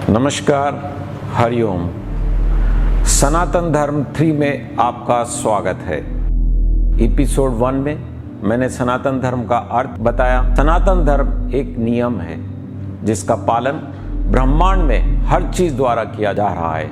नमस्कार, हरिओम। सनातन धर्म 3 में आपका स्वागत है। एपिसोड 1 में मैंने सनातन धर्म का अर्थ बताया। सनातन धर्म एक नियम है जिसका पालन ब्रह्मांड में हर चीज द्वारा किया जा रहा है,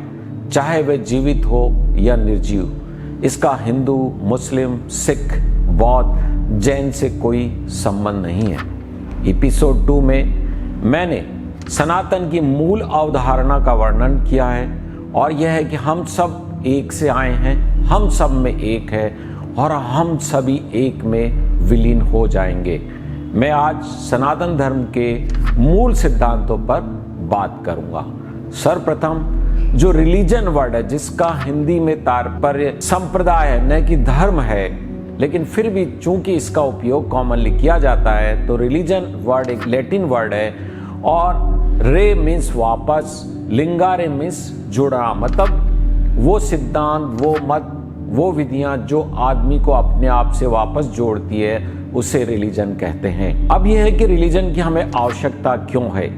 चाहे वह जीवित हो या निर्जीव। इसका हिंदू, मुस्लिम, सिख, बौद्ध, जैन से कोई संबंध नहीं है। एपिसोड 2 में मैंने सनातन की मूल अवधारणा का वर्णन किया है और यह है कि हम सब एक से आए हैं, हम सब में एक है और हम सभी एक में विलीन हो जाएंगे। मैं आज सनातन धर्म के मूल सिद्धांतों पर बात करूंगा। सर्वप्रथम जो रिलीजन वर्ड है, जिसका हिंदी में तात्पर्य संप्रदाय है, न कि धर्म है, लेकिन फिर भी चूंकि इसका उपयोग कॉमनली किया जाता है तो रिलीजन वर्ड एक लैटिन वर्ड है और रे मीन्स वापस, लिंगारे मीन्स जुड़ा, मतलब वो सिद्धांत, वो मत, वो विधियां जो आदमी को अपने आप से वापस जोड़ती है, उसे रिलीजन कहते हैं। अब यह है कि रिलीजन की हमें आवश्यकता क्यों है।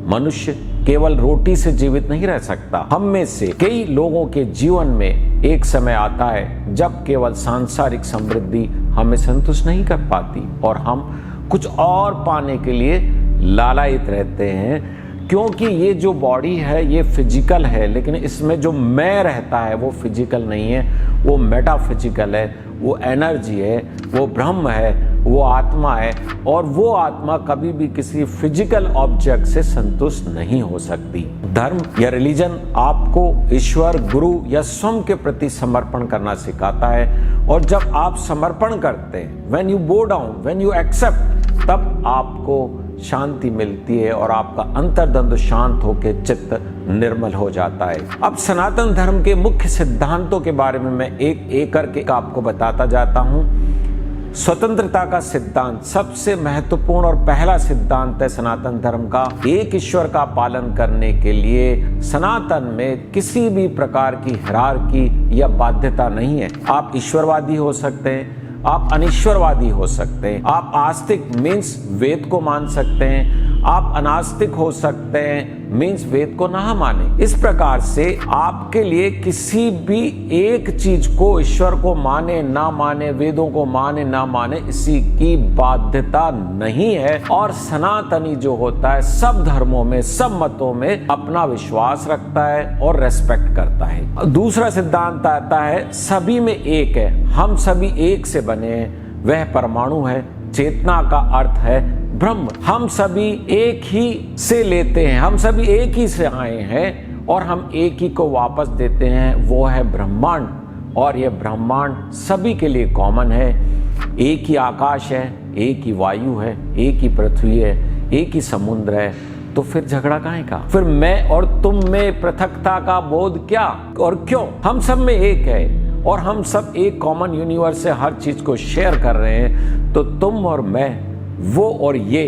मनुष्य केवल रोटी से जीवित नहीं रह सकता। हम में से कई लोगों के जीवन में एक समय आता है जब केवल सांसारिक समृद्धि हमें संतुष्ट नहीं कर पाती और हम कुछ और पाने के लिए लालायित रहते हैं, क्योंकि ये जो बॉडी है ये फिजिकल है, लेकिन इसमें जो मैं रहता है वो फिजिकल नहीं है, वो मेटाफिजिकल है, वो एनर्जी है, वो ब्रह्म है, वो आत्मा है और वो आत्मा कभी भी किसी फिजिकल ऑब्जेक्ट से संतुष्ट नहीं हो सकती। धर्म या रिलीजन आपको ईश्वर, गुरु या स्वयं के प्रति समर्पण करना सिखाता है और जब आप समर्पण करते हैं, when you bow down, when you accept, तब आपको शांति मिलती है और आपका अंतर्द्वंद शांत होकर चित्त निर्मल हो जाता है। अब सनातन धर्म के मुख्य सिद्धांतों के बारे में मैं एक एक करके आपको बताता जाता हूं। स्वतंत्रता का सिद्धांत सबसे महत्वपूर्ण और पहला सिद्धांत है सनातन धर्म का। एक ईश्वर का पालन करने के लिए सनातन में किसी भी प्रकार की हिरार्की या बाध्यता नहीं है। आप ईश्वरवादी हो सकते हैं, आप अनिश्वरवादी हो सकते हैं, आप आस्तिक मीन्स वेद को मान सकते हैं, आप अनास्तिक हो सकते हैं मीन्स वेद को ना माने। इस प्रकार से आपके लिए किसी भी एक चीज को, ईश्वर को माने ना माने, वेदों को माने ना माने, इसी की बाध्यता नहीं है। और सनातनी जो होता है सब धर्मों में, सब मतों में अपना विश्वास रखता है और रेस्पेक्ट करता है। दूसरा सिद्धांत आता है सभी में एक है, हम सभी एक से बने हैं, वह परमाणु है। चेतना का अर्थ है ब्रह्म। हम सभी एक ही से लेते हैं, हम सभी एक ही से आए हैं और हम एक ही को वापस देते हैं, वो है ब्रह्मांड। और यह ब्रह्मांड सभी के लिए कॉमन है। एक ही आकाश है, एक ही वायु है, एक ही पृथ्वी है, एक ही समुद्र है, तो फिर झगड़ा काहे का? फिर मैं और तुम में पृथकता का बोध क्या और क्यों? हम सब में एक है और हम सब एक कॉमन यूनिवर्स से हर चीज को शेयर कर रहे हैं, तो तुम और मैं, वो और ये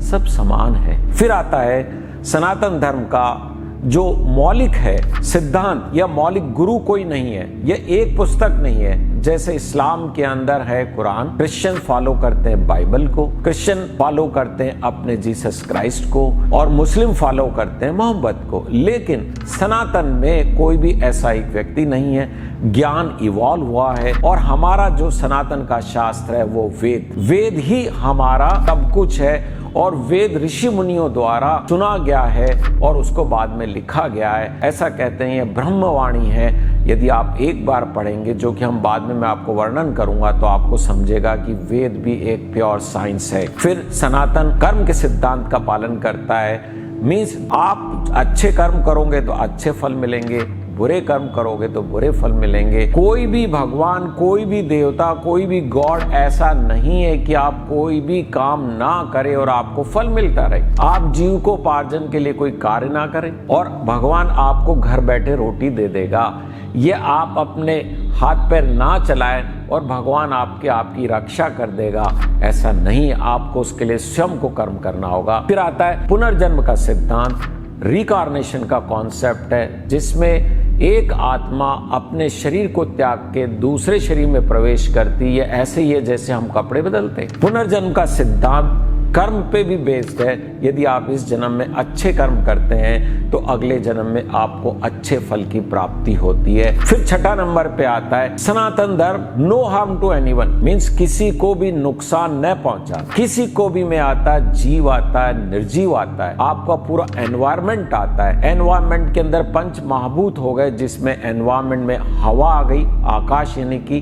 सब समान है। फिर आता है सनातन धर्म का जो मौलिक है सिद्धांत या मौलिक गुरु कोई नहीं है, यह एक पुस्तक नहीं है। जैसे इस्लाम के अंदर है कुरान, क्रिश्चियन फॉलो करते हैं बाइबल को, क्रिश्चियन फॉलो करते हैं अपने जीसस क्राइस्ट को और मुस्लिम फॉलो करते हैं मोहम्मद को। लेकिन सनातन में कोई भी ऐसा एक व्यक्ति नहीं है। ज्ञान इवॉल्व हुआ है और हमारा जो सनातन का शास्त्र है वो वेद ही हमारा सब कुछ है और वेद ऋषि मुनियों द्वारा चुना गया है और उसको बाद में लिखा गया है। ऐसा कहते हैं ये ब्रह्मवाणी है। यदि आप एक बार पढ़ेंगे, जो कि हम बाद में मैं आपको वर्णन करूंगा, तो आपको समझेगा कि वेद भी एक प्योर साइंस है। फिर सनातन कर्म के सिद्धांत का पालन करता है। मीन्स आप अच्छे कर्म करोगे तो अच्छे फल मिलेंगे, बुरे कर्म करोगे तो बुरे फल मिलेंगे। कोई भी भगवान, कोई भी देवता, कोई भी गॉड ऐसा नहीं है कि आप कोई भी काम ना करें और आपको फल मिलता रहे। आप जीविकोपार्जन के लिए कोई कार्य ना करें और भगवान आपको घर बैठे रोटी दे देगा। ये आप अपने हाथ पैर ना चलाएं और भगवान आपकी रक्षा कर देगा, ऐसा नहीं। आपको उसके लिए स्वयं को कर्म करना होगा। फिर आता है पुनर्जन्म का सिद्धांत। रिकार्नेशन का कॉन्सेप्ट है जिसमें एक आत्मा अपने शरीर को त्याग के दूसरे शरीर में प्रवेश करती है। ऐसे ही है जैसे हम कपड़े बदलते हैं। पुनर्जन्म का सिद्धांत कर्म पे भी बेस्ड है। यदि आप इस जन्म में अच्छे कर्म करते हैं तो अगले जन्म में आपको अच्छे फल की प्राप्ति होती है। फिर छठा नंबर पे आता है Sanatan Dharma, no harm to anyone, means किसी को भी नुकसान न पहुंचा। किसी को भी में आता है, जीव आता है, निर्जीव आता है, आपका पूरा एनवायरमेंट आता है। एनवायरमेंट के अंदर पंच महाभूत हो गए, जिसमें एनवायरमेंट में हवा आ गई, आकाश यानी कि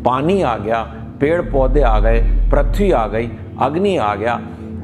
पानी आ गया, पेड़ पौधे आ गए, पृथ्वी आ गई, अग्नि आ गया।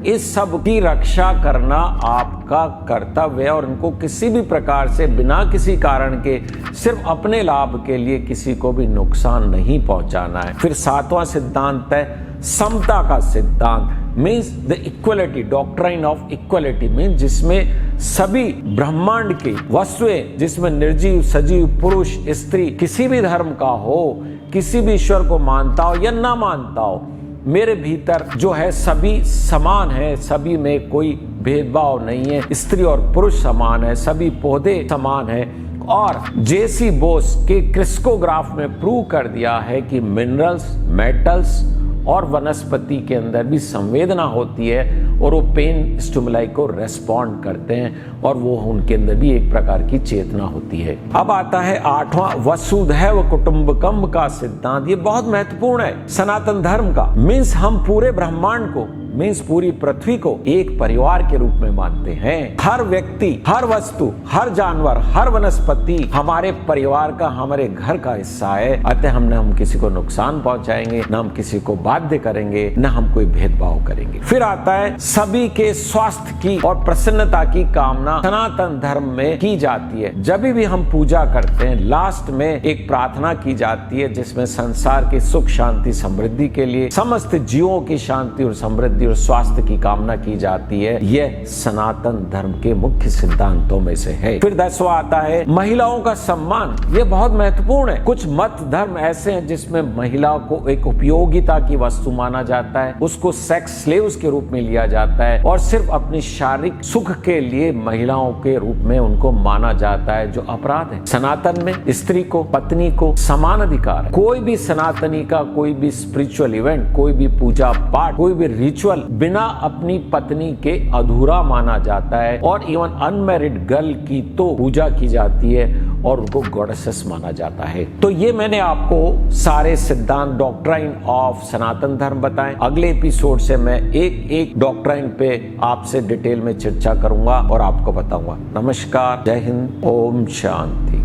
इस सब की रक्षा करना आपका कर्तव्य है और इनको किसी भी प्रकार से बिना किसी कारण के सिर्फ अपने लाभ के लिए किसी को भी नुकसान नहीं पहुंचाना है। फिर सातवां सिद्धांत है समता का सिद्धांत, means the equality, doctrine of equality, means जिसमें सभी ब्रह्मांड की वस्तुएं, जिसमें निर्जीव सजीव पुरुष स्त्री किसी भी धर्म का हो, किसी भी ईश्वर को मानता हो या ना मानता हो, मेरे भीतर जो है सभी समान है, सभी में कोई भेदभाव नहीं है, स्त्री और पुरुष समान है, सभी पौधे समान है। और जेसी बोस के क्रिस्कोग्राफ में प्रूव कर दिया है कि मिनरल्स, मेटल्स और वनस्पति के अंदर भी संवेदना होती है और वो पेन स्टिमुलाई को रेस्पॉन्ड करते हैं और वो उनके अंदर भी एक प्रकार की चेतना होती है। अब आता है आठवां वसुधैव कुटुंबकम का सिद्धांत। ये बहुत महत्वपूर्ण है सनातन धर्म का, मीन्स हम पूरे ब्रह्मांड को, मीन्स पूरी पृथ्वी को एक परिवार के रूप में मानते हैं। हर व्यक्ति, हर वस्तु, हर जानवर, हर वनस्पति हमारे परिवार का, हमारे घर का हिस्सा है। अतः हम किसी को नुकसान पहुंचाएंगे, न हम किसी को बाध्य करेंगे, न हम कोई भेदभाव करेंगे। फिर आता है सभी के स्वास्थ्य की और प्रसन्नता की कामना सनातन धर्म में की जाती है। जब भी हम पूजा करते हैं, लास्ट में एक प्रार्थना की जाती है जिसमें संसार की सुख शांति समृद्धि के लिए, समस्त जीवों की शांति और समृद्धि और स्वास्थ्य की कामना की जाती है। यह सनातन धर्म के मुख्य सिद्धांतों में से है। फिर 10वां आता है महिलाओं का सम्मान। यह बहुत महत्वपूर्ण है। कुछ मत धर्म ऐसे हैं जिसमें महिलाओं को एक उपयोगिता की वस्तु माना जाता है, उसको सेक्स स्लेव्स के रूप में लिया जाता है और सिर्फ अपनी शारीरिक सुख के लिए महिलाओं के रूप में उनको माना जाता है, जो अपराध है। सनातन में स्त्री को, पत्नी को समान अधिकार है। कोई भी सनातनी का कोई भी स्पिरिचुअल इवेंट, कोई भी पूजा पाठ, कोई भी रिचुअल बिना अपनी पत्नी के अधूरा माना जाता है। और इवन अनमैरिड गर्ल की तो पूजा की जाती है और उनको गॉडेसेस माना जाता है। तो ये मैंने आपको सारे सिद्धांत, डॉक्ट्राइन ऑफ सनातन धर्म बताएं। अगले एपिसोड से मैं एक एक डॉक्ट्राइन पे आपसे डिटेल में चर्चा करूंगा और आपको बताऊंगा। नमस्कार, जय हिंद, ओम शांति।